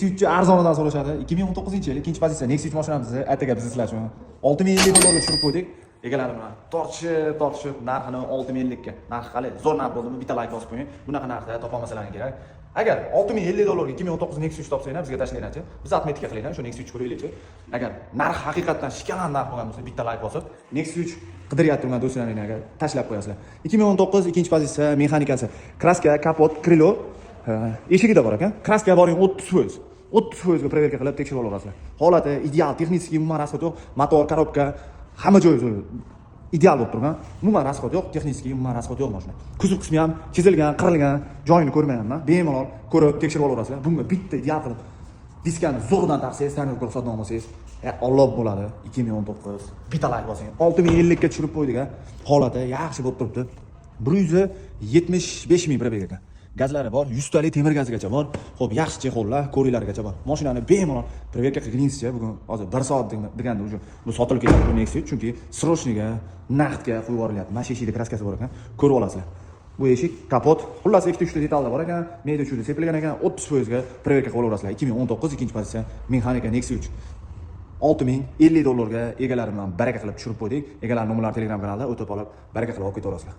Nexus 3 arzonidan so'rashadi. 2019-yil ikkinchi pozitsiya Nexus 3 mashinamizni ataga biz sizlar uchun 6050 dollarga tushirib qo'ydik. Egalarim bilan tortishib narxini 6050 ga. Narx qalay? Zo'r narx bo'ldimi? Bitta like bosib qo'ying. Bunaqa narxda topolmasalaring kerak. Agar 6050 dollarga 2019 Nexus 3 topsanglar bizga tashlanglar-chi. Biz atmetika qilinglar, shu Nexus 3 ko'raylik-chi. Agar narx haqiqatan shikalan narx bo'lgan bo'lsa, bitta like bosib, Nexus 3 qidiryapti do'stlaringni agar tashlab qo'yasizlar. 2019 ikkinchi pozitsiya mexanikasi. Kraska, kapot, krilo eshigida bor ekan. Kraska boring 30%. 30% ga proverka qilib tekshirib olasizlar. Holati ideal, texnik umuman rasxod yo'q, motor, korobka, hamma joyi ideal bo'lib turgan. Umuman rasxod yo'q, texnik umuman rasxod yo'q mashina. Kuzov qismi ham chizilgan, qirilgan, joyini ko'rmayapman. Bemalol ko'rib tekshirib olasizlar. Bunga bitta ideal qilib diskani zo'rdan taqsangiz, tanib ruxsatnoma olsangiz, Alloh bo'ladi. 2019 bitta like bosing. 6050 ga tushirib qo'ydik a. Holati yaxshi bo'lib turibdi. 175 ming probeg ekan. Gazlari bor, 100 talik temir gazigacha bor. Xo'p, yaxshi chexollar, ko'ringlargacha bor. Mashinani bemalol proverka qilganingizcha bugun hozir 1 soat deganda уже bu sotilib ketadi bu Nexus, chunki srochniga, naqdga qo'yib yuborilyapti. Mana shu eshikda kraskasi bor ekan, ko'rib olasizlar. Bu eshik, kapot, xullas ikkita uchta detallar bor ekan, media uchida sepilgan ekan, 30% ga proverka qilib olasizlar. 2019 ikkinchi pozitsiya mexanika Nexus 3. 6050 dollarga egalarim bilan baraka qilib tushirib qo'ydik. Egalar nomerlari Telegram kanalida o'tib olib baraka qilib olib ketaverasizlar.